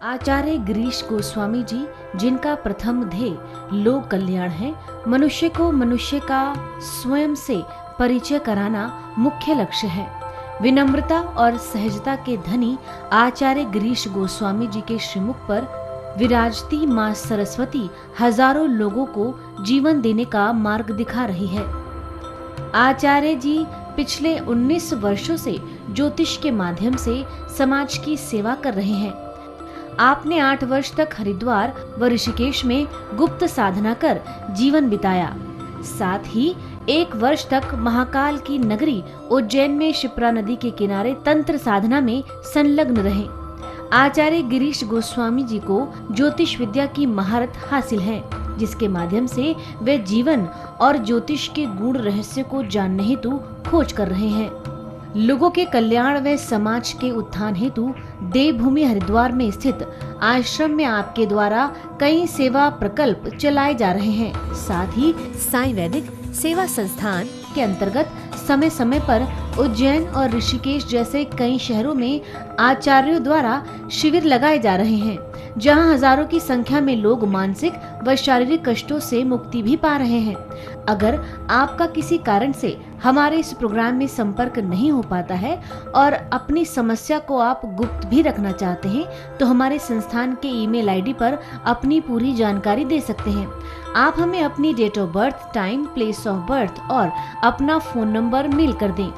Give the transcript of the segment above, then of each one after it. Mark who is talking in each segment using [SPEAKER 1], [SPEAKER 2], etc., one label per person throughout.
[SPEAKER 1] आचार्य गिरीश गोस्वामी जी, जिनका प्रथम ध्येय लोक कल्याण है, मनुष्य को मनुष्य का स्वयं से परिचय कराना मुख्य लक्ष्य है। विनम्रता और सहजता के धनी आचार्य गिरीश गोस्वामी जी के श्रीमुख पर विराजती मां सरस्वती हजारों लोगों को जीवन देने का मार्ग दिखा रही है। आचार्य जी पिछले 19 वर्षों से ज्योतिष के माध्यम से समाज की सेवा कर रहे हैं। आपने 8 वर्ष तक हरिद्वार व ऋषिकेश में गुप्त साधना कर जीवन बिताया। साथ ही 1 वर्ष तक महाकाल की नगरी उज्जैन में शिप्रा नदी के किनारे तंत्र साधना में संलग्न रहे। आचार्य गिरीश गोस्वामी जी को ज्योतिष विद्या की महारत हासिल है, जिसके माध्यम से वे जीवन और ज्योतिष के गूढ़ रहस्य को जानने हेतु खोज कर रहे हैं। लोगों के कल्याण व समाज के उत्थान हेतु देवभूमि हरिद्वार में स्थित आश्रम में आपके द्वारा कई सेवा प्रकल्प चलाए जा रहे हैं। साथ ही साईं वैदिक सेवा संस्थान के अंतर्गत समय समय पर उज्जैन और ऋषिकेश जैसे कई शहरों में आचार्यों द्वारा शिविर लगाए जा रहे हैं, जहां हजारों की संख्या में लोग मानसिक व शारीरिक कष्टों से मुक्ति भी पा रहे हैं। अगर आपका किसी कारण से हमारे इस प्रोग्राम में संपर्क नहीं हो पाता है और अपनी समस्या को आप गुप्त भी रखना चाहते हैं, तो हमारे संस्थान के ईमेल आईडी पर अपनी पूरी जानकारी दे सकते हैं। आप हमें अपनी date of birth, time, place of birth और अपना फोन नंबर मेल कर दें।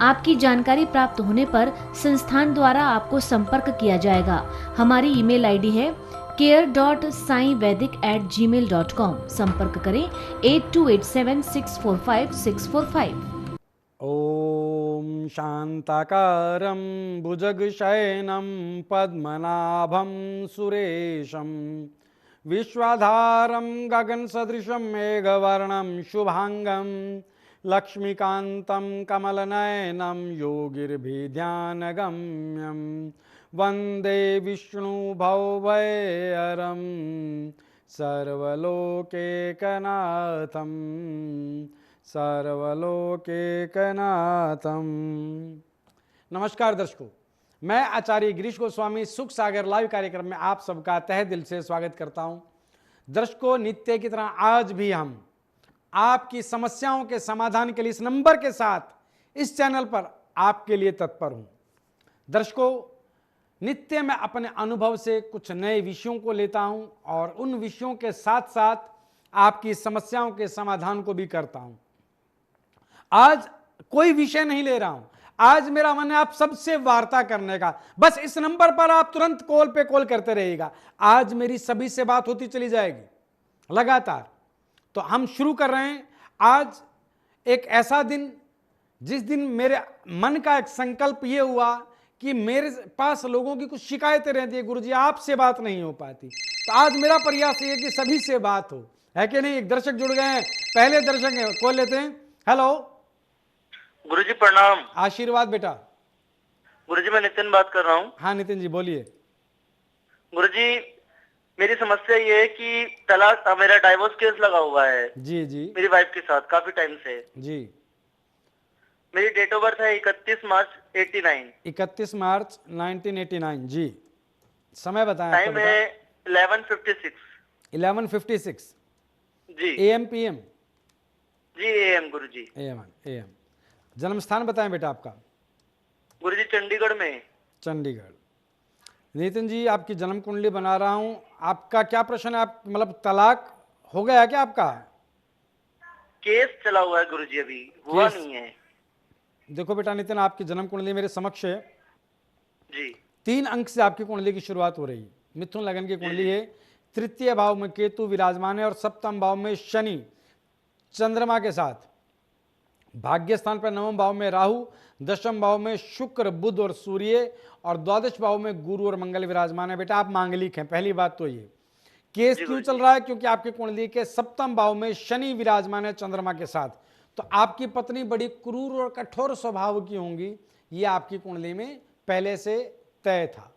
[SPEAKER 1] आपकी जानकारी प्राप्त होने पर संस्थान द्वारा आपको संपर्क किया जाएगा। हमारी ईमेल आईडी है care.saivedic@gmail.com। संपर्क करें 8287645645।
[SPEAKER 2] ओम शांताकारं भुजगशयनं पद्मनाभं सुरेशं विश्वाधारं गगनसदृशं मेघवर्णं शुभांगं लक्ष्मीकान्तं कमलनयनं योगिर्भिध्यानगम्यं वन्दे विष्णुभवभयहरं सर्वलोकैकनाथं। नमस्कार दर्शकों, मैं आचार्य गिरीश गोस्वामी सुख सागर लाइव कार्यक्रम में आप सबका तहे दिल से स्वागत करता हूं। दर्शकों, नित्य की तरह आज भी हम आपकी समस्याओं के समाधान के लिए इस नंबर के साथ इस चैनल पर आपके लिए तत्पर हूं। दर्शकों, नित्य मैं अपने अनुभव से कुछ नए विषयों को लेता हूं और उन विषयों के साथ साथ आपकी समस्याओं के समाधान को भी करता हूं। आज कोई विषय नहीं ले रहा हूं, आज मेरा मन है आप सबसे वार्ता करने का। बस इस नंबर पर आप तुरंत कॉल पे कॉल करते रहिएगा। आज मेरी सभी से बात होती चली जाएगी लगातार। तो हम शुरू कर रहे हैं आज एक ऐसा दिन जिस दिन मेरे मन का एक संकल्प ये हुआ कि मेरे पास लोगों की कुछ शिकायतें रहती है, गुरुजी आपसे बात नहीं हो पाती। तो आज मेरा प्रयास ये है कि सभी से बात हो, है कि नहीं। एक दर्शक जुड़ गए हैं, पहले दर्शक हैं, कॉल लेते हैं। हेलो
[SPEAKER 3] गुरुजी प्रणाम।
[SPEAKER 2] आशीर्वाद बेटा।
[SPEAKER 3] गुरुजी मैं नितिन बात कर रहा हूँ।
[SPEAKER 2] हाँ नितिन जी बोलिए।
[SPEAKER 3] गुरुजी मेरी समस्या ये है कि तलाक, मेरा डाइवोर्स केस लगा हुआ है
[SPEAKER 2] जी जी
[SPEAKER 3] मेरी वाइफ के साथ काफी टाइम से
[SPEAKER 2] जी।
[SPEAKER 3] मेरी डेट ऑफ बर्थ है 31 मार्च 89।
[SPEAKER 2] 31 मार्च 1989 जी। समय बताएं।
[SPEAKER 3] टाइम है 11:56।
[SPEAKER 2] 11:56
[SPEAKER 3] जी
[SPEAKER 2] AM PM
[SPEAKER 3] ji AM Guruji.
[SPEAKER 2] AM। जन्म स्थान बताएं बेटा आपका।
[SPEAKER 3] गुरुजी चंडीगढ़ में।
[SPEAKER 2] चंडीगढ़। नितिन जी आपकी जन्म कुंडली बना रहा हूं। आपका क्या प्रश्न है? आप मतलब तलाक हो गया क्या आपका?
[SPEAKER 3] केस चला हुआ है गुरुजी, अभी हुआ नहीं है।
[SPEAKER 2] देखो बेटा नितिन, आपकी जन्म कुंडली मेरे समक्ष है
[SPEAKER 3] जी।
[SPEAKER 2] 3 अंक से आपकी कुंडली की शुरुआत हो रही है। मिथुन लगन की कुंडली है। तृतीय भाव में केतु विराजमान है और सप्तम भाव में शनि चंद्रमा के साथ। भाग्य स्थान पर 9वें भाव में राहु, 10वें भाव में शुक्र, बुध और सूर्य और 12वें भाव में गुरु और मंगल विराजमान है। बेटा आप मांगलिक हैं, पहली बात तो ये। केस क्यों चल रहा है? क्योंकि आपकी कुंडली के सप्तम भाव में शनि विराजमान है चंद्रमा के साथ। तो आपकी पत्नी बड़ी क्रूर और कठोर स्वभाव की होंगी, ये आपकी कुंडली में पहले से तय था।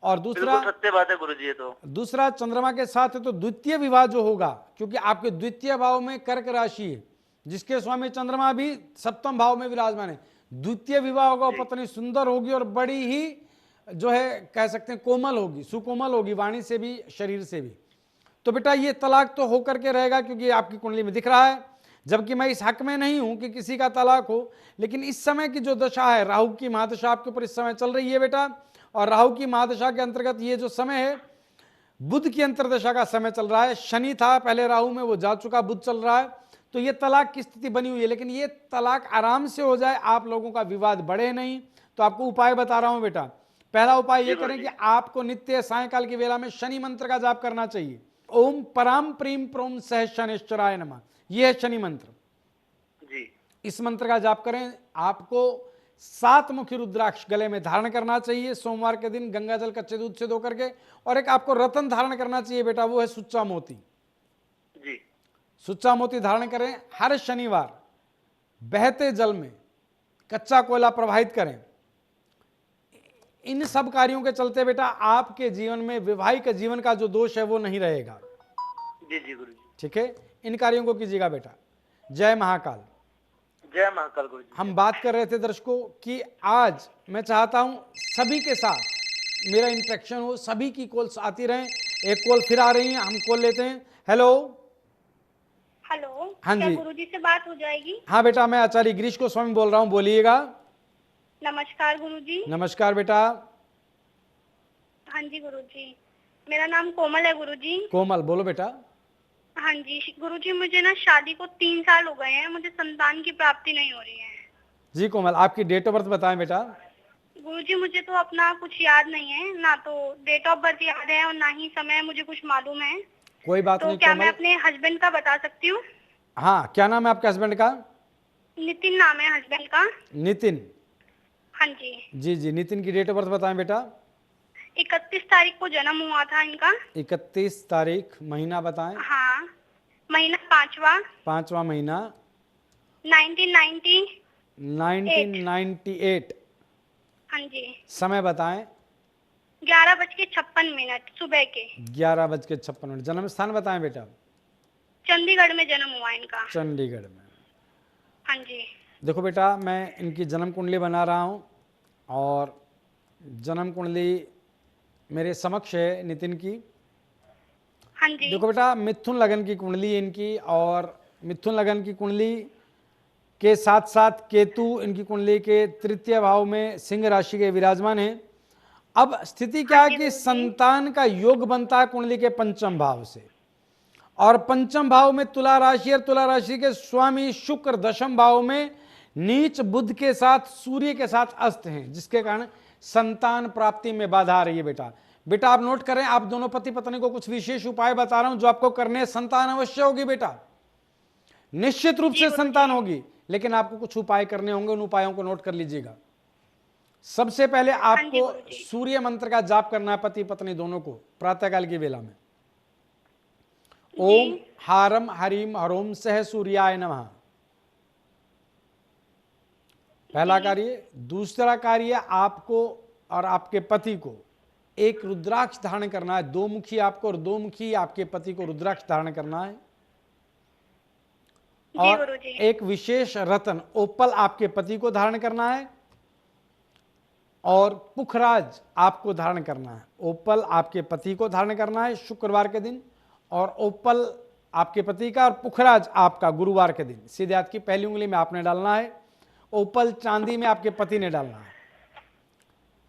[SPEAKER 2] और दूसरा
[SPEAKER 3] सत्य बात है गुरुजी ये तो।
[SPEAKER 2] दूसरा चंद्रमा के साथ है तो द्वितीय विवाह जो होगा, क्योंकि आपके द्वितीय भाव में कर्क राशि है जिसके स्वामी चंद्रमा भी सप्तम भाव में विराजमान है। द्वितीय विवाह होगा, पत्नी सुंदर होगी और बड़ी ही जो है कह सकते हैं कोमल होगी, सुकोमल होगी वाणी से भी शरीर से भी। तो बेटा ये तलाक तो होकर के रहेगा क्योंकि ये आपकी कुंडली में दिख रहा है, जबकि मैं इस हक में नहीं हूं कि किसी का तलाक हो। लेकिन इस समय की जो दशा है, राहु की महादशा आपके ऊपर इस समय चल रही है बेटा, और राहु की महादशा के अंतर्गत ये जो समय है बुध की अंतर्दशा का समय चल रहा है। शनि था पहले राहु में, वो जा चुका, बुध चल रहा है, तो ये तलाक की स्थिति बनी हुई है। लेकिन ये तलाक आराम से हो जाए, आप लोगों का विवाद बढ़े नहीं। तो आपको उपाय बता रहा हूं बेटा। पहला उपाय ये करें कि आपको नित्य सायंकाल की वेला में शनि मंत्र का जाप करना चाहिए। ओम पराम प्रीम प्रोम सह शनिश्चराय नमः, यह है शनि मंत्र
[SPEAKER 3] जी।
[SPEAKER 2] इस मंत्र का जाप करें। आपको 7 मुखी रुद्राक्ष गले में धारण करना चाहिए सोमवार के दिन, गंगा जल कच्चे दूध से धो करके। और एक आपको रतन धारण करना चाहिए बेटा, वो है सुच्चा मोती
[SPEAKER 3] जी।
[SPEAKER 2] सुच्चा मोती धारण करें। हर शनिवार बहते जल में कच्चा कोयला प्रवाहित करें। इन सब कार्यों के चलते बेटा आपके जीवन में वैवाहिक जीवन का जो दोष है वो नहीं रहेगा।
[SPEAKER 3] जी जी गुरु जी।
[SPEAKER 2] ठीक है, इन कार्यों को कीजिएगा बेटा। जय महाकाल।
[SPEAKER 3] जय महाकाल गुरु जी।
[SPEAKER 2] हम बात कर रहे थे दर्शकों कि आज मैं चाहता हूं सभी के साथ मेरा इंटरेक्शन हो, सभी की कॉल्स आती रहें। एक कॉल फिर आ रही है, हम कॉल लेते हैं। हेलो।
[SPEAKER 4] हेलो।
[SPEAKER 2] हाँ
[SPEAKER 4] क्या
[SPEAKER 2] जी।
[SPEAKER 4] गुरुजी से बात हो जाएगी?
[SPEAKER 2] हाँ बेटा, मैं आचार्य गिरीश गोस्वामी बोल रहा हूं, बोलिएगा।
[SPEAKER 4] नमस्कार गुरुजी।
[SPEAKER 2] नमस्कार बेटा।
[SPEAKER 4] हाँ जी गुरुजी, मेरा नाम कोमल है गुरुजी।
[SPEAKER 2] कोमल, बोलो बेटा।
[SPEAKER 4] हाँ जी गुरुजी, मुझे ना शादी को 3 साल हो गए हैं, मुझे संतान की प्राप्ति नहीं हो रही है।
[SPEAKER 2] जी कोमल, आपकी डेट ऑफ बर्थ बताएं बेटा।
[SPEAKER 4] गुरुजी मुझे तो अपना कुछ याद नहीं है, ना तो डेट ऑफ बर्थ याद है और ना ही समय मुझे कुछ मालूम है।
[SPEAKER 2] कोई बात
[SPEAKER 4] तो
[SPEAKER 2] नहीं
[SPEAKER 4] क्या
[SPEAKER 2] कोमल।
[SPEAKER 4] मैं अपने हस्बैंड का बता सकती हूँ?
[SPEAKER 2] हाँ, क्या नाम है आपके हस्बैंड का?
[SPEAKER 4] नितिन नाम है हस्बैंड का।
[SPEAKER 2] नितिन।
[SPEAKER 4] हाँ जी।
[SPEAKER 2] जी जी, नितिन की डेट ऑफ बर्थ बताएं बेटा।
[SPEAKER 4] 31 तारीख को जन्म हुआ था इनका।
[SPEAKER 2] 31 तारीख, महीना बताएं।
[SPEAKER 4] हाँ, महीना 5वां,
[SPEAKER 2] 5वां महीना,
[SPEAKER 4] 1990।
[SPEAKER 2] 1998।
[SPEAKER 4] हाँ जी।
[SPEAKER 2] समय बताएं।
[SPEAKER 4] 11:56 सुबह के।
[SPEAKER 2] 11:56। जन्म स्थान बताएं बेटा।
[SPEAKER 4] चंडीगढ़ में जन्म हुआ इनका।
[SPEAKER 2] चंडीगढ़ में।
[SPEAKER 4] हाँ जी।
[SPEAKER 2] देखो बेटा, मैं इनकी जन्म कुंडली बना रहा हूं और जन्म कुंडली मेरे समक्ष है नितिन की।
[SPEAKER 4] हाँ जी।
[SPEAKER 2] देखो बेटा, मिथुन लगन की कुंडली है इनकी, और मिथुन लगन की कुंडली के साथ साथ केतु इनकी कुंडली के तृतीय भाव में सिंह राशि के विराजमान हैं। अब स्थिति क्या है कि संतान का योग बनता है कुंडली के 5म भाव से, और 5म भाव में तुला राशि, और तुला राशि के स्वामी शुक्र 10म भाव में नीच बुध के साथ सूर्य के साथ अस्त हैं, जिसके कारण संतान प्राप्ति में बाधा आ रही है बेटा। बेटा आप नोट करें, आप दोनों पति पत्नी को कुछ विशेष उपाय बता रहा हूं जो आपको करने हैं। संतान अवश्य होगी बेटा, निश्चित रूप से संतान होगी, लेकिन आपको कुछ उपाय करने होंगे। उन उपायों को नोट कर लीजिएगा। सबसे पहले आपको सूर्य मंत्र का जाप करना है पति पत्नी दोनों को प्रातःकाल की वेला में। ओम हारम हरिम हरोम सह सूर्याय नमः, पहला कार्य। दूसरा कार्य, आपको और आपके पति को एक रुद्राक्ष धारण करना है। 2 मुखी आपको और 2 मुखी आपके पति को रुद्राक्ष धारण करना है। और एक विशेष रत्न ओपल आपके पति को धारण करना है, और पुखराज आपको धारण करना है। ओपल आपके पति को धारण करना है शुक्रवार के दिन, और ओपल आपके पति का और पुखराज आपका गुरुवार के दिन। सीधे हाथ की पहली उंगली में आपने डालना है, ओपल चांदी में आपके पति ने डालना है।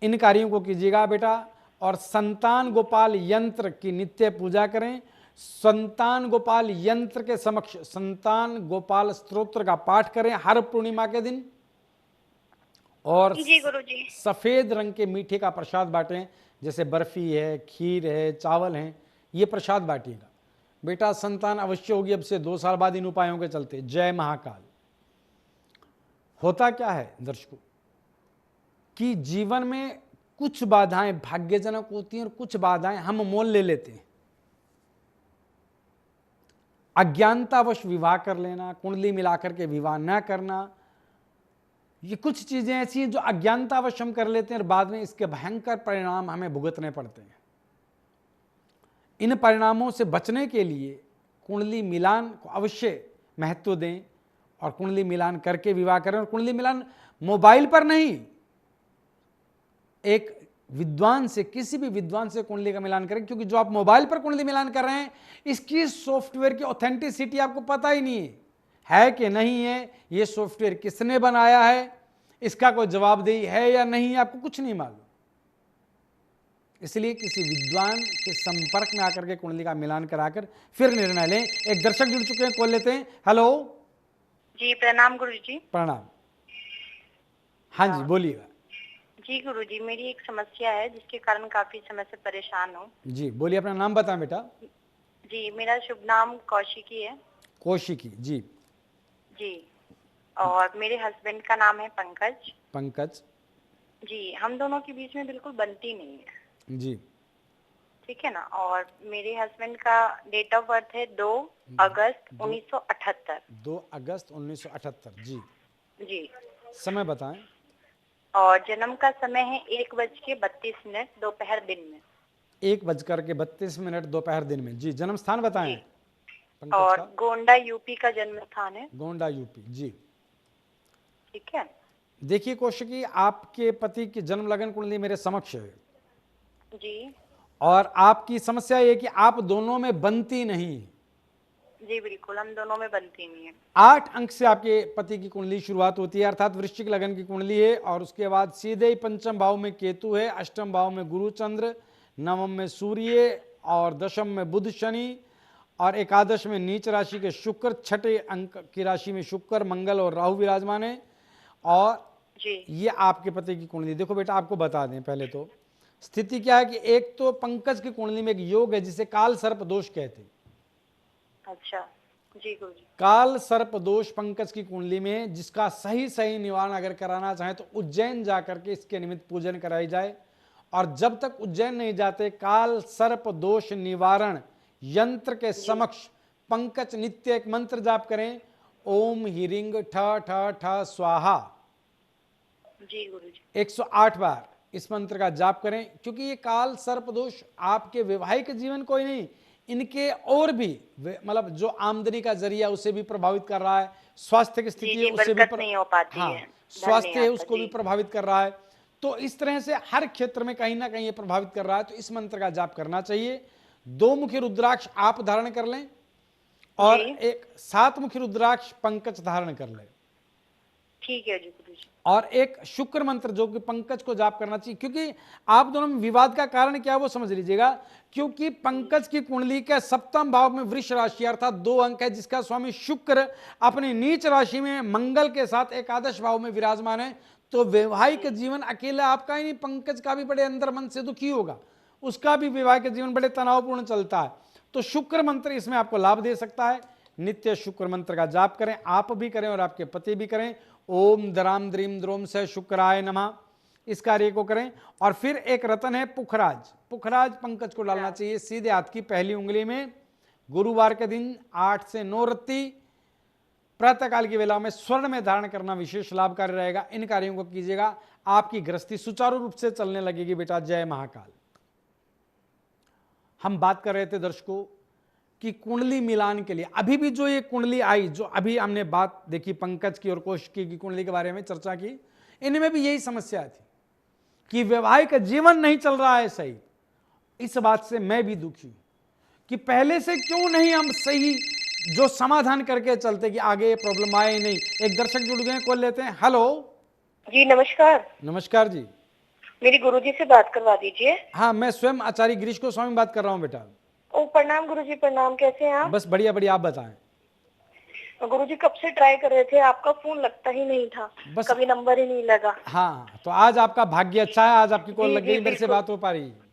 [SPEAKER 2] इन कार्यों को कीजिएगा बेटा। और संतान गोपाल यंत्र की नित्य पूजा करें। संतान गोपाल यंत्र के समक्ष संतान गोपाल स्तोत्र का पाठ करें हर पूर्णिमा के दिन। और
[SPEAKER 4] जी गुरुजी।
[SPEAKER 2] सफेद रंग के मीठे का प्रसाद बांटें, जैसे बर्फी है, खीर है, चावल है, ये प्रसाद बांटिएगा बेटा। संतान अवश्य होगी अब से 2 साल बाद इन उपायों के चलते। जय महाकाल। होता क्या है दर्शकों कि जीवन में कुछ बाधाएं भाग्यजनक होती हैं और कुछ बाधाएं हम मोल ले लेते हैं। अज्ञानतावश विवाह कर लेना, कुंडली मिलाकर के विवाह न करना, ये कुछ चीजें ऐसी हैं जो अज्ञानतावश हम कर लेते हैं और बाद में इसके भयंकर परिणाम हमें भुगतने पड़ते हैं। इन परिणामों से बचने के लिए कुंडली मिलान को अवश्य महत्व दें और कुंडली मिलान करके विवाह करें। और कुंडली मिलान मोबाइल पर नहीं, एक विद्वान से, किसी भी विद्वान से कुंडली का मिलान करें, क्योंकि जो आप मोबाइल पर कुंडली मिलान कर रहे हैं इसकी सॉफ्टवेयर की ऑथेंटिसिटी आपको पता ही नहीं है कि नहीं है, ये सॉफ्टवेयर किसने बनाया है, इसका कोई जवाबदेही है या नहीं, आपको कुछ नहीं मालूम। इसलिए किसी विद्वान के संपर्क में आकर के कुंडली का मिलान कराकर फिर निर्णय लें। एक दर्शक जुड़ चुके हैं, कॉल लेते हैं। हेलो
[SPEAKER 4] जी प्रणाम गुरु जी।
[SPEAKER 2] प्रणाम। हाँ जी बोलिएगा।
[SPEAKER 4] जी गुरु जी, मेरी एक समस्या है जिसके कारण काफी समय से परेशान हूँ।
[SPEAKER 2] जी बोलिए, अपना नाम बताएं बेटा।
[SPEAKER 4] जी मेरा शुभ नाम कौशिकी है।
[SPEAKER 2] कौशिकी जी।
[SPEAKER 4] जी, और मेरे हस्बैंड का नाम है पंकज।
[SPEAKER 2] पंकज
[SPEAKER 4] जी, हम दोनों के बीच में बिल्कुल बनती नहीं है।
[SPEAKER 2] जी।
[SPEAKER 4] ठीक है ना। और मेरे हस्बैंड का डेट ऑफ बर्थ है 2 अगस्त 1978।
[SPEAKER 2] 2 अगस्त 1978 जी।
[SPEAKER 4] जी,
[SPEAKER 2] समय बताएं।
[SPEAKER 4] और जन्म का समय है 1:32 दोपहर दिन में।
[SPEAKER 2] 1:32 दोपहर दिन में जी। जन्म स्थान बताएं
[SPEAKER 4] जी,
[SPEAKER 2] पंकज
[SPEAKER 4] और
[SPEAKER 2] का।
[SPEAKER 4] गोंडा यूपी का जन्म स्थान है।
[SPEAKER 2] गोंडा यूपी जी।
[SPEAKER 4] ठीक है।
[SPEAKER 2] देखिए कौशिकी, आपके पति की जन्म लगन कुंडली मेरे समक्ष है
[SPEAKER 4] जी
[SPEAKER 2] और आपकी समस्या ये कि आप दोनों में बनती नहीं।
[SPEAKER 4] जी बिल्कुल, हम दोनों में बनती नहीं है।
[SPEAKER 2] 8 अंक से आपके पति की कुंडली शुरुआत होती है, अर्थात वृश्चिक लगन की कुंडली है, और उसके बाद सीधे ही पंचम भाव में केतु है, अष्टम भाव में गुरु चंद्र, नवम में सूर्य और दशम में बुध शनि और एकादश में नीच राशि के शुक्र, छठे अंक की राशि में शुक्र, मंगल और राहु विराजमान है। और
[SPEAKER 4] जी
[SPEAKER 2] ये आपके पति की कुंडली। देखो बेटा, आपको बता दें पहले तो स्थिति क्या है कि एक तो पंकज की कुंडली में एक योग है जिसे काल सर्प दोष कहते हैं।
[SPEAKER 4] अच्छा जी गुरु जी।
[SPEAKER 2] काल सर्प दोष पंकज की कुंडली में, जिसका सही सही निवारण अगर कराना चाहें तो उज्जैन जाकर के इसके निमित्त पूजन कराई जाए। और जब तक उज्जैन नहीं जाते, काल सर्प दोष निवारण यंत्र के समक्ष पंकज नित्य एक मंत्र जाप करें, ओम ह्रीं ठ ठ ठ स्वाहा।
[SPEAKER 4] जी गुरु जी।
[SPEAKER 2] 108 बार इस मंत्र का जाप करें, क्योंकि ये काल सर्प दोष आपके वैवाहिक जीवन को ही नहीं, इनके और भी मतलब जो आमदनी का जरिया उसे भी प्रभावित कर रहा है, स्वास्थ्य की स्थिति
[SPEAKER 4] जी,
[SPEAKER 2] है उसे भी
[SPEAKER 4] नहीं हो पाती
[SPEAKER 2] हाँ
[SPEAKER 4] है।
[SPEAKER 2] स्वास्थ्य है
[SPEAKER 4] धन्यवाद
[SPEAKER 2] उसको भी
[SPEAKER 4] जी।
[SPEAKER 2] प्रभावित कर रहा है। तो इस तरह से हर क्षेत्र में कहीं ना कहीं ये प्रभावित कर रहा है, तो इस मंत्र का जाप करना चाहिए। 2 मुखी रुद्राक्ष आप धारण कर लें और
[SPEAKER 4] जी।
[SPEAKER 2] एक 7 मुखी रुद्राक्ष पंकज धारण कर लें।
[SPEAKER 4] ठीक है जी गुरु जी।
[SPEAKER 2] और एक शुक्र मंत्र जो कि पंकज को जाप करना चाहिए, क्योंकि आप दोनों में विवाद का कारण क्या है वो समझ लीजिएगा। क्योंकि पंकज की कुंडली के सप्तम भाव में वृष राशि अर्थात 2 अंक है, जिसका स्वामी शुक्र अपनी नीच राशि में मंगल के साथ एकादश भाव में विराजमान है। तो वैवाहिक जीवन अकेला आपका ही नहीं, पंकज का भी बड़े अंदर मन से दुखी होगा, उसका भी वैवाहिक जीवन बड़े तनावपूर्ण चलता है। तो शुक्र मंत्र इसमें आपको लाभ दे सकता है। नित्य शुक्र मंत्र का जाप करें, आप भी करें और आपके पति भी करें। ओम दराम द्रीम द्रोम से शुक्राय नमः, इस कार्य को करें। और फिर एक रतन है पुखराज, पुखराज पंकज को डालना चाहिए सीधे हाथ की पहली उंगली में। गुरुवार के दिन 8 से 9 रत्ती प्रातःकाल की वेला में स्वर्ण में धारण करना विशेष लाभकारी रहेगा। इन कार्यों को कीजिएगा, आपकी गृहस्थी सुचारू रूप से चलने लगेगी बेटा। जय महाकाल। हम बात कर रहे थे दर्शकों कि कुंडली मिलान के लिए अभी भी जो ये कुंडली आई, जो अभी हमने बात देखी पंकज की और कौशिकी की कुंडली के बारे में चर्चा की, इनमें भी यही समस्या थी कि वैवाहिक जीवन नहीं चल रहा है सही। इस बात से मैं भी दुखी हूं कि पहले से क्यों नहीं हम सही जो समाधान करके चलते कि आगे ये प्रॉब्लम आए नहीं। एक दर्शक जुड़ गए, कॉल लेते हैं। हेलो
[SPEAKER 5] जी नमस्कार।
[SPEAKER 2] नमस्कार जी।
[SPEAKER 5] मेरी गुरुजी से बात करवा दीजिए।
[SPEAKER 2] हाँ, मैं स्वयं आचार्य गिरीश गोस्वामी बात कर रहा हूँ बेटा।
[SPEAKER 5] ओ प्रणाम गुरुजी, प्रणाम। कैसे हैं आप?
[SPEAKER 2] बस बढ़िया बढ़िया, आप बताएं।
[SPEAKER 5] गुरुजी कब से ट्राई कर रहे थे, आपका फोन लगता ही नहीं था,
[SPEAKER 2] बस
[SPEAKER 5] कभी नंबर ही नहीं लगा।
[SPEAKER 2] हाँ, तो आज आपका भाग्य अच्छा है, आज आपकी कॉल
[SPEAKER 5] जी,
[SPEAKER 2] लग गई,
[SPEAKER 5] जी,
[SPEAKER 2] मेरे से
[SPEAKER 5] बिल्कुल।
[SPEAKER 2] बात हो पा रही है।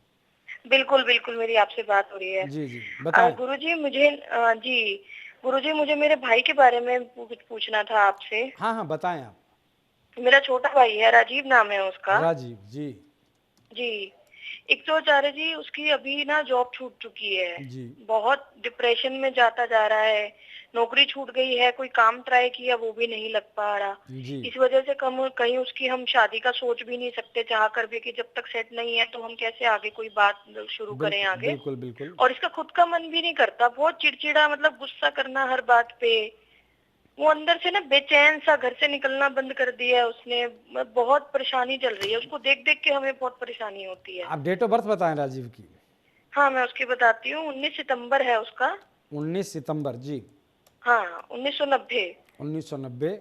[SPEAKER 5] बिल्कुल बिल्कुल, मेरी आपसे बात हो रही है।
[SPEAKER 2] जी जी बताएं।
[SPEAKER 5] गुरुजी मुझे जी गुरुजी मुझे मेरे भाई के बारे में कुछ पूछना था आपसे।
[SPEAKER 2] हाँ हाँ बताएं आप।
[SPEAKER 5] मेरा छोटा भाई है, राजीव नाम है उसका।
[SPEAKER 2] राजीव जी।
[SPEAKER 5] जी, एक तो आचार्य जी उसकी अभी ना जॉब छूट चुकी है
[SPEAKER 2] जी।
[SPEAKER 5] बहुत डिप्रेशन में जाता जा रहा है, नौकरी छूट गई है, कोई काम ट्राई किया वो भी नहीं लग पा रहा।
[SPEAKER 2] जी
[SPEAKER 5] इस वजह से कहीं उसकी हम शादी का सोच भी नहीं सकते चाह कर भी कि जब तक सेट नहीं है तो हम कैसे आगे कोई बात शुरू करें आगे।
[SPEAKER 2] बिल्कुल बिल्कुल।
[SPEAKER 5] और इसका खुद का मन भी नहीं करता, बहुत चिड़चिड़ा, मतलब गुस्सा करना हर बात पे। वो अंदर से ना बेचैन सा, घर से निकलना बंद कर दिया है उसने। बहुत परेशानी चल रही है, उसको देख देख के हमें बहुत परेशानी होती है।
[SPEAKER 2] आप डेट ऑफ बर्थ बताएं राजीव की।
[SPEAKER 5] हाँ, मैं उसकी बताती हूँ। 19 सितंबर है उसका।
[SPEAKER 2] 19 सितंबर जी।
[SPEAKER 5] हाँ, 1990।
[SPEAKER 2] 1990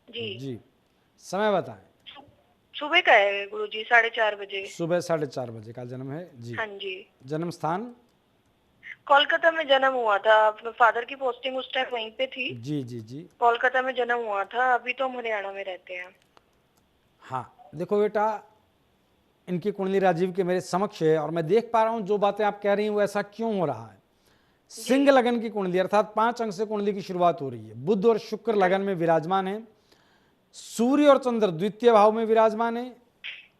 [SPEAKER 5] जी।
[SPEAKER 2] जी। समय बताएं।
[SPEAKER 5] सुबह का है गुरुजी, 4:30 बजे।
[SPEAKER 2] सुबह 4:30 बजे का जन्म है जी।
[SPEAKER 5] हाँ जी।
[SPEAKER 2] जन्म स्थान?
[SPEAKER 5] कोलकाता में जन्म हुआ था। अपने फादर की पोस्टिंग उस टाइम वहीं पे थी।
[SPEAKER 2] जी जी जी।
[SPEAKER 5] कोलकाता में जन्म हुआ था। अभी तो हम हरियाणा में रहते हैं।
[SPEAKER 2] हाँ देखो बेटा, इनकी कुंडली राजीव के मेरे समक्ष है और मैं देख पा रहा हूं जो बातें आप कह रही हैं वो ऐसा क्यों हो रहा है। सिंह लगन की कुंडली अर्थात 5 अंक से कुंडली की शुरुआत हो रही है। बुध और शुक्र लगन में विराजमान है, सूर्य और चंद्र द्वितीय भाव में विराजमान है,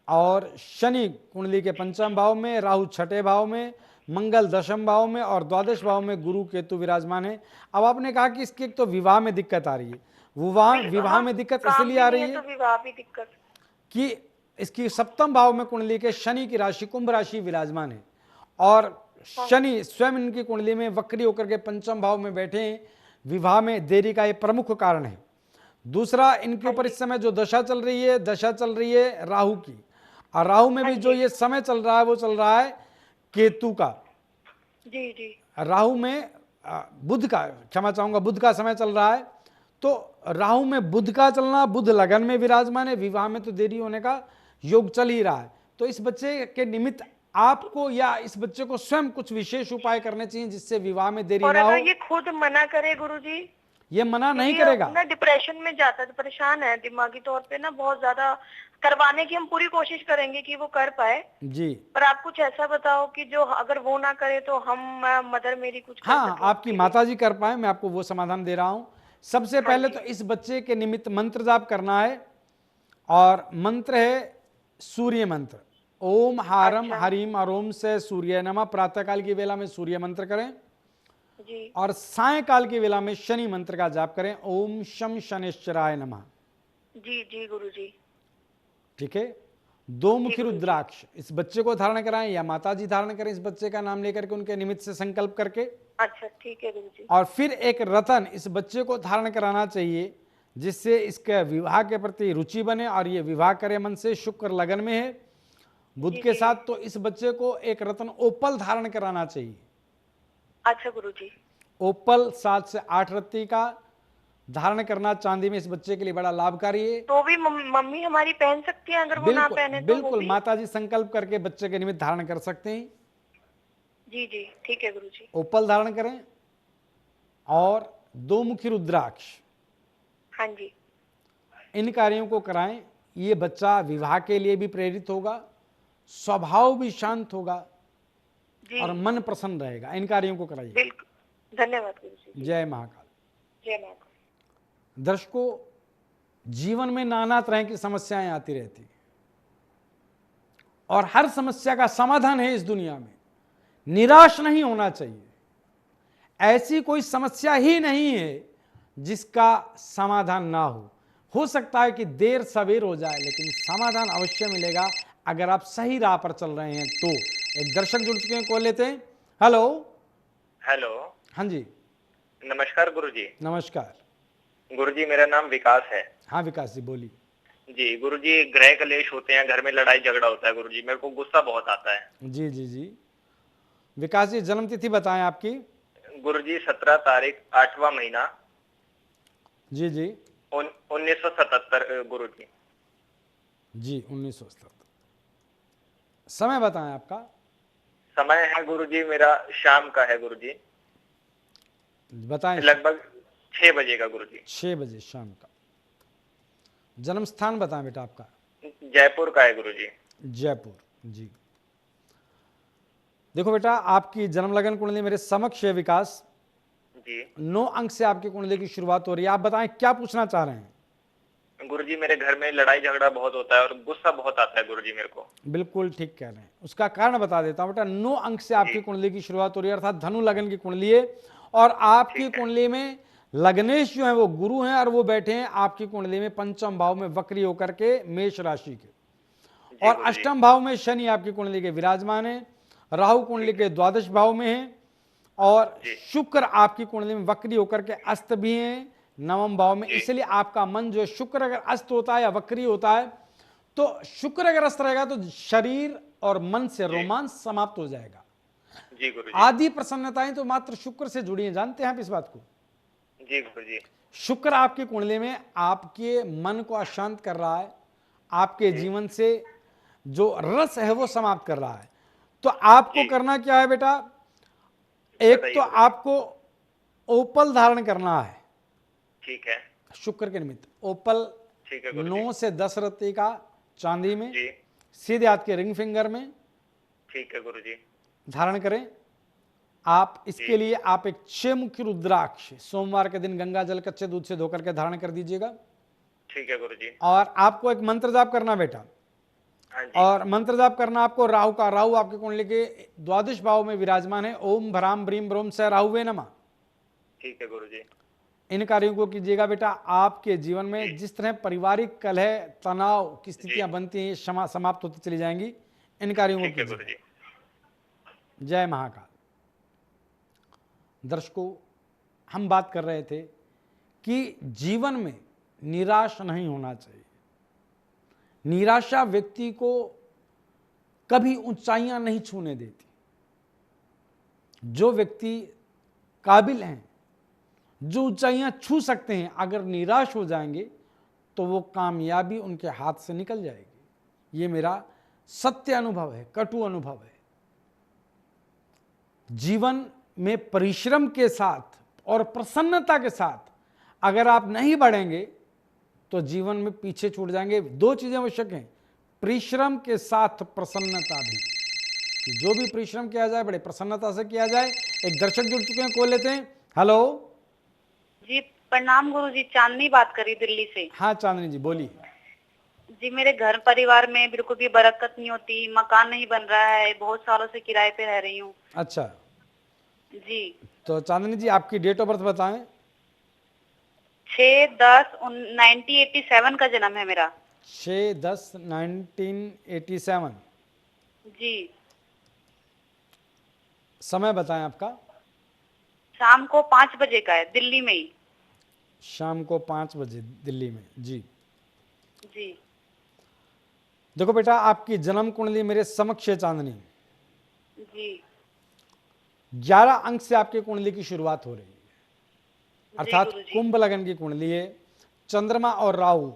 [SPEAKER 2] और शनि कुंडली के 5वें भाव में, राहु 6ठे भाव में, मंगल 10वें भाव में और द्वादश भाव में गुरु केतु विराजमान है। अब आपने कहा कि इसकी एक तो विवाह में दिक्कत आ रही है। विवाह में दिक्कत इसलिए आ रही है
[SPEAKER 5] तो विवाह भी दिक्कत
[SPEAKER 2] कि इसकी 7वें भाव में कुंडली के शनि की राशि कुंभ राशि विराजमान है, और शनि स्वयं इनकी कुंडली में वक्री होकर के 5वें भाव में बैठे हैं। विवाह में देरी का ये प्रमुख कारण है। दूसरा, इनके ऊपर इस समय जो दशा चल रही है राहु की, और राहु में भी जो ये समय चल रहा है वो चल रहा है केतु का।
[SPEAKER 5] जी जी।
[SPEAKER 2] राहु में बुध का, क्षमा चाहूंगा, बुध का समय चल रहा है। तो राहु में बुध का चलना, बुध लगन में विराजमान है, विवाह में तो देरी होने का योग चल ही रहा है। तो इस बच्चे के निमित्त आपको या इस बच्चे को स्वयं कुछ विशेष उपाय करने चाहिए जिससे विवाह में देरी
[SPEAKER 5] और
[SPEAKER 2] ना हो।
[SPEAKER 5] अगर ये खुद मना करे गुरुजी,
[SPEAKER 2] ये मना नहीं करेगा
[SPEAKER 5] ना डिप्रेशन में जाता है, परेशान है दिमागी तौर पे ना, बहुत ज्यादा। करवाने की हम पूरी कोशिश करेंगे कि वो कर पाए
[SPEAKER 2] जी।
[SPEAKER 5] पर आप कुछ ऐसा बताओ कि जो अगर वो ना करे तो हम मदर मेरी कुछ कर
[SPEAKER 2] हाँ,
[SPEAKER 5] सकें
[SPEAKER 2] आपकी
[SPEAKER 5] उसके
[SPEAKER 2] माताजी कर पाए, मैं आपको वो समाधान दे रहा हूं। सबसे पहले तो इस बच्चे के निमित्त मंत्र जाप करना है, और मंत्र है सूर्य मंत्र। ओम हारम हरिम और ओम से सूर्य नमः। प्रातःकाल की वेला में सूर्य मंत्र करें
[SPEAKER 5] जी।
[SPEAKER 2] और सायकाल की वेला में शनि मंत्र का जाप करें, ओम शम शनिश्चराय नमः।
[SPEAKER 5] जी जी गुरुजी।
[SPEAKER 2] ठीक है। 2 मुखी रुद्राक्ष इस बच्चे को धारण कराएं या माताजी धारण करें, इस बच्चे का नाम लेकर के उनके निमित्त से संकल्प करके।
[SPEAKER 5] अच्छा ठीक है गुरुजी।
[SPEAKER 2] और फिर एक रतन इस बच्चे को धारण कराना चाहिए जिससे इसके विवाह के प्रति रुचि बने, और ये विवाह करे मन से। शुक्र लगन में है बुध के साथ, तो इस बच्चे को एक रतन ओपल धारण कराना चाहिए।
[SPEAKER 5] अच्छा गुरुजी।
[SPEAKER 2] ओपल 7 से 8 रत्ती का धारण करना चांदी में इस बच्चे के लिए बड़ा लाभकारी है।
[SPEAKER 5] तो भी मम्मी हमारी पहन सकती है अगर वो ना पहने तो?
[SPEAKER 2] बिल्कुल माताजी संकल्प करके बच्चे के निमित्त धारण कर सकते हैं।
[SPEAKER 5] जी जी ठीक है गुरुजी।
[SPEAKER 2] ओपल धारण करें और 2 मुखी रुद्राक्ष,
[SPEAKER 5] हाँ जी।
[SPEAKER 2] इन कार्यों को कराएं। ये बच्चा विवाह के लिए भी प्रेरित होगा, स्वभाव भी शांत होगा और मन प्रसन्न रहेगा। इन कार्यों को कराइए।
[SPEAKER 5] बिल्कुल, धन्यवाद गुरुजी।
[SPEAKER 2] जय महाकाल।
[SPEAKER 5] जय महाकाल।
[SPEAKER 2] दर्शकों, जीवन में नाना तरह की समस्याएं आती रहती और हर समस्या का समाधान है इस दुनिया में। निराश नहीं होना चाहिए। ऐसी कोई समस्या ही नहीं है जिसका समाधान ना हो सकता है कि देर सवेर हो जाए, लेकिन समाधान अवश्य मिलेगा अगर आप सही राह पर चल रहे हैं तो। एक दर्शक जुड़ चुके हैं, कॉल लेते हैं। हेलो।
[SPEAKER 3] हेलो।
[SPEAKER 2] हाँ जी,
[SPEAKER 3] नमस्कार गुरुजी।
[SPEAKER 2] नमस्कार
[SPEAKER 3] गुरुजी, मेरा नाम विकास है।
[SPEAKER 2] हाँ विकास जी, बोलिए।
[SPEAKER 3] जी गुरुजी, गृह कलेश होते हैं, घर में लड़ाई झगड़ा होता है गुरुजी, मेरे को गुस्सा बहुत आता है।
[SPEAKER 2] जी जी जी। विकास जी, जन्म तिथि बताएं आपकी।
[SPEAKER 3] गुरुजी 17 तारीख 8वां महीना।
[SPEAKER 2] जी जी।
[SPEAKER 3] 1977 गुरुजी।
[SPEAKER 2] जी 1977। समय बताएं आपका।
[SPEAKER 3] समय है गुरुजी मेरा शाम का है गुरुजी,
[SPEAKER 2] बताएं।
[SPEAKER 3] लगभग 6 बजे का गुरुजी।
[SPEAKER 2] 6 बजे शाम का। जन्म स्थान बताएं बेटा आपका।
[SPEAKER 3] जयपुर का है गुरुजी।
[SPEAKER 2] जयपुर जी। देखो बेटा, आपकी जन्म लगन कुंडली मेरे समक्ष है विकास
[SPEAKER 3] जी।
[SPEAKER 2] 9 अंक से आपकी कुंडली की शुरुआत हो रही है। आप बताएं क्या पूछना चाह रहे हैं।
[SPEAKER 3] गुरुजी, मेरे घर में लड़ाई झगड़ा बहुत होता है और गुस्सा बहुत आता है गुरुजी मेरे को।
[SPEAKER 2] बिल्कुल ठीक कह रहे हैं। उसका कारण बता देता हूं बेटा। 9 अंक से आपकी कुंडली की शुरुआत हो रही है, अर्थात धनु लगन की कुंडली है, और आपकी कुंडली में लग्नेश जो है वो गुरु हैं और वो बैठे हैं आपकी कुंडली में 5वें भाव में वक्री होकर के मेष राशि के, और 8वें भाव में शनि आपकी कुंडली के विराजमान है। राहु कुंडली के द्वादश भाव में है, और शुक्र आपकी कुंडली में वक्री होकर के अस्त भी हैं, नवम भाव में, इसलिए आपका मन जो है, शुक्र अगर अस्त होता है या वक्री होता है, तो शुक्र अगर अस्त रहेगा तो शरीर और मन से रोमांच समाप्त हो जाएगा।
[SPEAKER 3] जी गुरुजी।
[SPEAKER 2] आदि प्रसन्नताएं तो मात्र शुक्र से जुड़ी हैं, जानते हैं आप इस बात को?
[SPEAKER 3] जी गुरुजी।
[SPEAKER 2] शुक्र आपकी कुंडली में आपके मन को अशांत कर रहा है, आपके जीवन से जो रस है वो समाप्त कर रहा है। तो आपको करना क्या है बेटा? एक तो आपको ओपल धारण करना है,
[SPEAKER 3] ठीक है।
[SPEAKER 2] शुक्र के निमित्त। ओपल
[SPEAKER 3] ठीक है गुरुजी।
[SPEAKER 2] 9 से 10 रत्ती का चांदी में,
[SPEAKER 3] जी
[SPEAKER 2] सीधे हाथ के रिंग फिंगर में
[SPEAKER 3] ठीक है गुरुजी।
[SPEAKER 2] धारण करें। आप इसके लिए आप एक 6 मुखी रुद्राक्ष सोमवार के दिन गंगा जल कच्चे दूध से धोकर के धारण कर दीजिएगा।
[SPEAKER 3] ठीक है गुरुजी।
[SPEAKER 2] और आपको एक मंत्र जाप करना बेटा,
[SPEAKER 3] हाँ जी।
[SPEAKER 2] और मंत्र जाप करना आपको राहु का। राहु आपके कुंडली के द्वादश भाव में विराजमान है। ओम भ्राम ब्रीम ब्रोम से राहुवे नमः।
[SPEAKER 3] ठीक है गुरुजी।
[SPEAKER 2] इन कार्यों को कीजिएगा बेटा। आपके जीवन में जिस तरह पारिवारिक कलह तनाव की स्थितियां बनती हैं, समाप्त होती चली जाएंगी। इन कार्यों को
[SPEAKER 3] ठीक है
[SPEAKER 2] कीजिए।
[SPEAKER 3] गुरुजी।
[SPEAKER 2] जय महाकाल। दर्शकों, हम बात कर रहे थे कि जीवन में निराश नहीं होना चाहिए। निराशा व्यक्ति को कभी ऊंचाइयां नहीं छूने देती। जो व्यक्ति काबिल हैं, जो ऊंचाइयां छू सकते हैं, अगर निराश हो जाएंगे तो वो कामयाबी उनके हाथ से निकल जाएगी। ये मेरा सत्य अनुभव है, कटु अनुभव है। जीवन में परिश्रम के साथ और प्रसन्नता के साथ अगर आप नहीं बढ़ेंगे तो जीवन में पीछे छूट जाएंगे। 2 चीजें आवश्यक हैं, परिश्रम के साथ प्रसन्नता भी। कि जो भी परिश्रम किया जाए बड़े प्रसन्नता से किया जाए। एक दर्शक जुड़ चुके हैं, कॉल लेते हैं। हेलो
[SPEAKER 5] जी प्रणाम गुरुजी, चांदनी बात करी दिल्ली से।
[SPEAKER 2] हाँ चांदनी जी बोलिए।
[SPEAKER 5] जी मेरे घर परिवार में बिल्कुल भी बरकत नहीं होती, मकान नहीं बन रहा है, बहुत सालों से किराए पे रह रही हूँ।
[SPEAKER 2] अच्छा,
[SPEAKER 5] जी
[SPEAKER 2] तो चांदनी जी आपकी डेट ऑफ बर्थ बताएं।
[SPEAKER 5] 6/10/1987 का जन्म है मेरा।
[SPEAKER 2] 6/10/1987।
[SPEAKER 5] जी
[SPEAKER 2] समय बताएं आपका।
[SPEAKER 5] शाम को 5 बजे का है, दिल्ली में ही।
[SPEAKER 2] शाम को 5 बजे दिल्ली में। जी
[SPEAKER 5] जी
[SPEAKER 2] देखो बेटा, आपकी जन्म कुंडली मेरे समक्ष है चांदनी।
[SPEAKER 5] जी
[SPEAKER 2] 11 अंक से आपकी कुंडली की शुरुआत हो रही है, अर्थात
[SPEAKER 5] गुरुजी।
[SPEAKER 2] कुंभ लगन की कुंडली है। चंद्रमा और राहु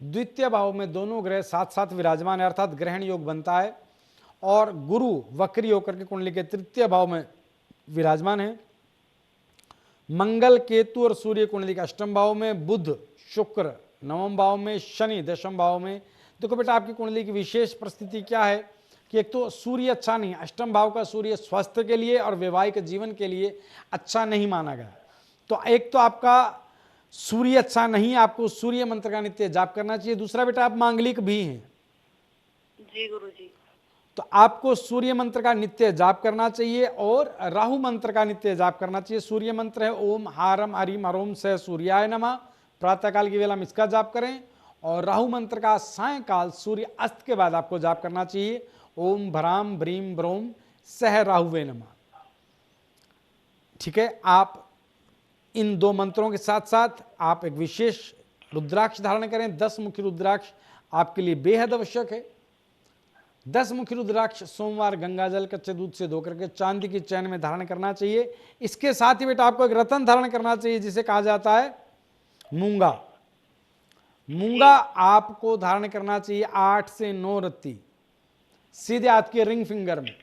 [SPEAKER 2] द्वितीय भाव में दोनों ग्रह साथ साथ विराजमान है, अर्थात ग्रहण योग बनता है। और गुरु वक्री होकर के कुंडली के तृतीय भाव में विराजमान है। मंगल केतु और सूर्य कुंडली के अष्टम भाव में, बुध शुक्र नवम भाव में, शनि दशम भाव में। देखो बेटा, आपकी कुंडली की विशेष परिस्थिति क्या है कि एक तो सूर्य अच्छा नहीं है। अष्टम भाव का सूर्य स्वास्थ्य के लिए और वैवाहिक जीवन के लिए अच्छा नहीं माना गया। तो एक तो आपका सूर्य अच्छा नहीं है, आपको सूर्य मंत्र का नित्य जाप करना चाहिए। दूसरा बेटा, आप मांगलिक भी हैं,
[SPEAKER 5] जी गुरुजी।
[SPEAKER 2] तो आपको सूर्य मंत्र का नित्य जाप करना चाहिए और राहु मंत्र का नित्य जाप करना चाहिए। सूर्य मंत्र है ओम हारम हरिम हरोम से सूर्याय नमः, प्रातःकाल की वेला में इसका जाप करें। और राहु मंत्र का सायंकाल सूर्य अस्त के बाद आपको जाप करना चाहिए, ओम भ्राम ब्रीम ब्रोम सह राहुवे नमः। ठीक है, आप इन 2 मंत्रों के साथ साथ आप एक विशेष रुद्राक्ष धारण करें। 10 मुखी रुद्राक्ष आपके लिए बेहद आवश्यक है। 10 मुखी रुद्राक्ष सोमवार गंगाजल कच्चे दूध से धोकर के चांदी की चैन में धारण करना चाहिए। इसके साथ ही बेटा आपको एक रतन धारण करना चाहिए जिसे कहा जाता है मूंगा। मूंगा आपको धारण करना चाहिए 8 से 9 रत्ती सीधे हाथ के रिंग फिंगर में।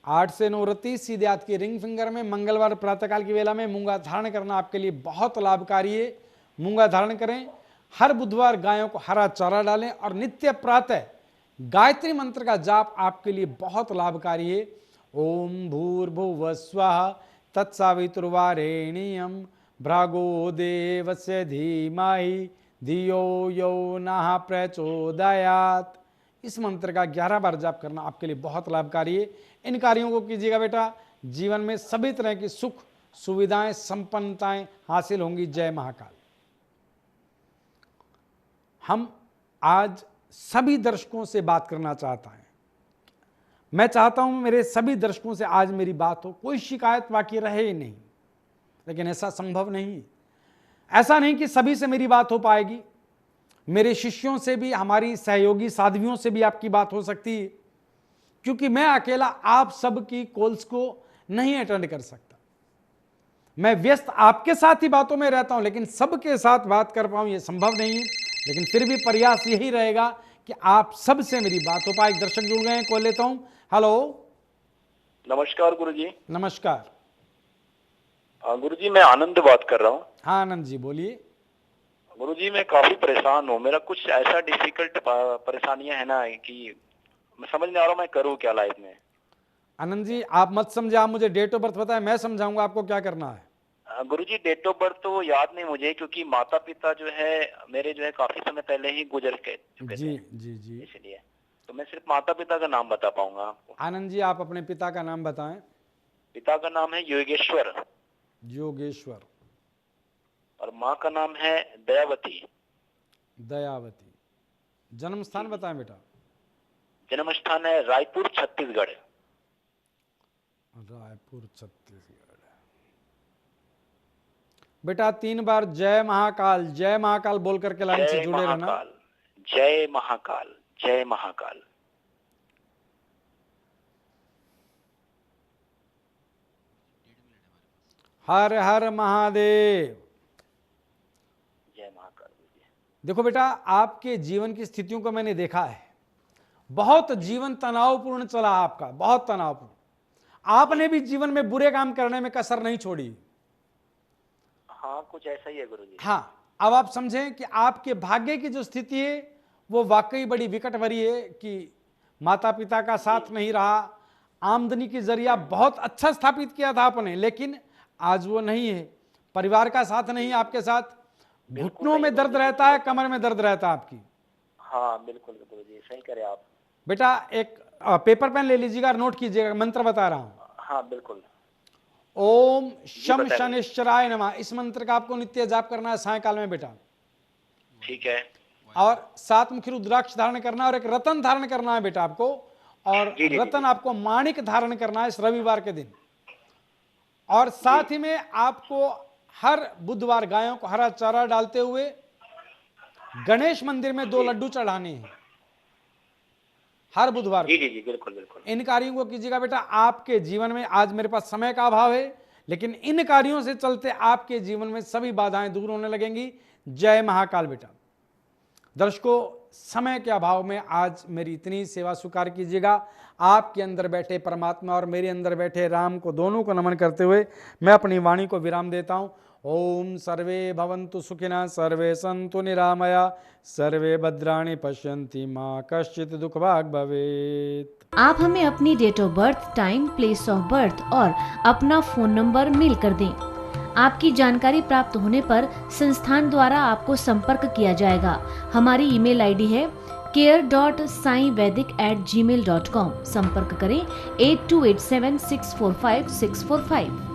[SPEAKER 2] 8 से 9 रत्ती सीधे हाथ की रिंग फिंगर में मंगलवार प्रातःकाल की वेला में मूंगा धारण करना आपके लिए बहुत लाभकारी है। मूंगा धारण करें। हर बुधवार गायों को हरा चारा डालें और नित्य प्रातः गायत्री मंत्र का जाप आपके लिए बहुत लाभकारी है। ओम भूर्भुवः स्वः तत्सवितुर्वरेण्यं भ्रागो देवस्य धीमहि धियो यो नः प्रचोदयात्। इस मंत्र का 11 बार जाप करना आपके लिए बहुत लाभकारी है। इन कार्यों को कीजिएगा बेटा, जीवन में सभी तरह की सुख सुविधाएं संपन्नताएं हासिल होंगी। जय महाकाल। हम आज सभी दर्शकों से बात करना चाहता है। मैं चाहता हूं मेरे सभी दर्शकों से आज मेरी बात हो, कोई शिकायत बाकी रहे ही नहीं। लेकिन ऐसा संभव नहीं है। ऐसा नहीं कि सभी से मेरी बात हो पाएगी, मेरे शिष्यों से भी, हमारी सहयोगी साध्वियों से भी आपकी बात हो सकती है, क्योंकि मैं अकेला आप सब की कॉल्स को नहीं अटेंड कर सकता। मैं व्यस्त आपके साथ ही बातों में रहता हूं, लेकिन सबके साथ बात कर पाऊं यह संभव नहीं है। लेकिन फिर भी प्रयास यही रहेगा कि आप सबसे मेरी बात हो पाए। दर्शक जुड़ गए हैं, कॉल लेता हूं। हेलो,
[SPEAKER 6] नमस्कार गुरुजी।
[SPEAKER 2] नमस्कार।
[SPEAKER 6] गुरुजी मैं आनंद बात कर रहा हूँ।
[SPEAKER 2] हाँ आनंद जी बोलिए।
[SPEAKER 6] गुरुजी मैं काफी परेशान हूँ, मेरा कुछ ऐसा डिफिकल्ट परेशानियां है ना कि मैं समझ नहीं आ रहा मैं करूँ क्या लाइफ में।
[SPEAKER 2] आनंद जी आप मत समझे, आप मुझे डेट ऑफ बर्थ बताएं, मैं समझाऊंगा आपको क्या करना है।
[SPEAKER 6] गुरुजी डेट ऑफ बर्थ तो याद नहीं मुझे, क्योंकि माता पिता जो है मेरे जो है काफी समय पहले ही गुजर के चुके
[SPEAKER 2] जी
[SPEAKER 6] थे,
[SPEAKER 2] जी जी।
[SPEAKER 6] इसलिए तो मैं सिर्फ माता पिता का नाम बता पाऊंगा आपको।
[SPEAKER 2] आनंद जी आप अपने पिता का नाम बताएं।
[SPEAKER 6] पिता का नाम है योगेश्वर
[SPEAKER 2] योगेश्वर।
[SPEAKER 6] और माँ का नाम है दयावती।
[SPEAKER 2] दयावती। जन्म स्थान बताएं बेटा।
[SPEAKER 6] जन्म स्थान है रायपुर छत्तीसगढ़।
[SPEAKER 2] रायपुर छत्तीसगढ़। बेटा 3 बार जय महाकाल, जय महाकाल बोल करके लाइन से जुड़े रहना।
[SPEAKER 6] जय महाकाल, जय महाकाल।
[SPEAKER 2] हर हर महादेव।
[SPEAKER 6] जय महाकाल।
[SPEAKER 2] देखो बेटा आपके जीवन की स्थितियों को मैंने देखा है, बहुत जीवन तनावपूर्ण चला आपका, बहुत तनावपूर्ण। आपने भी जीवन में बुरे काम करने में कसर नहीं छोड़ी।
[SPEAKER 6] हाँ कुछ ऐसा ही है गुरुजी।
[SPEAKER 2] हाँ अब आप समझें कि आपके भाग्य की जो स्थिति है वो वाकई बड़ी विकट भरी है कि माता पिता का साथ नहीं रहा, आमदनी की जरिया बहुत अच्छा स्थापित किया था आपने, लेकिन आज वो नहीं है, परिवार का साथ नहीं आपके साथ, घुटनों में दर्द रहता है, कमर में दर्द रहता है आपकी।
[SPEAKER 6] हाँ बिल्कुल गुरुजी सही करे आप।
[SPEAKER 2] बेटा एक पेपर पेन ले लीजिएगा, नोट कीजिएगा, मंत्र बता रहा हूं।
[SPEAKER 6] हाँ बिल्कुल।
[SPEAKER 2] ओम शम शनिश्चराय नमः, इस मंत्र का आपको नित्य जाप करना है सायकाल में बेटा।
[SPEAKER 6] ठीक है।
[SPEAKER 2] और 7 मुखी रुद्राक्ष धारण करना और एक रतन धारण करना है बेटा आपको, और रतन आपको माणिक धारण करना है इस रविवार के दिन। और साथ ही में आपको हर बुधवार गायों को हरा चारा डालते हुए गणेश मंदिर में 2 लड्डू चढ़ाने हैं हर बुधवार।
[SPEAKER 6] जी जी जी बिल्कुल बिल्कुल।
[SPEAKER 2] इन कार्यों को कीजिएगा बेटा। आपके जीवन में आज मेरे पास समय का अभाव है, लेकिन इन कार्यों से चलते आपके जीवन में सभी बाधाएं दूर होने लगेंगी। जय महाकाल बेटा। दर्शकों समय के अभाव में आज मेरी इतनी सेवा स्वीकार कीजिएगा। आपके अंदर बैठे परमात्मा और मेरे अंदर बैठे राम को, दोनों को नमन करते हुए मैं अपनी वाणी को विराम देता हूं। ओम सर्वे भवन्तु सुखिनः, सर्वे सन्तु निरामया, सर्वे भद्राणि पश्यन्ति, मां कश्चित् दुःखभाग् भवेत्।
[SPEAKER 1] आप हमें अपनी date of birth, time, place of birth और अपना फोन नंबर मेल कर दें। आपकी जानकारी प्राप्त होने पर संस्थान द्वारा आपको संपर्क किया जाएगा। हमारी ईमेल आईडी है care.saivedic@gmail.com। संपर्क करें 8287645645।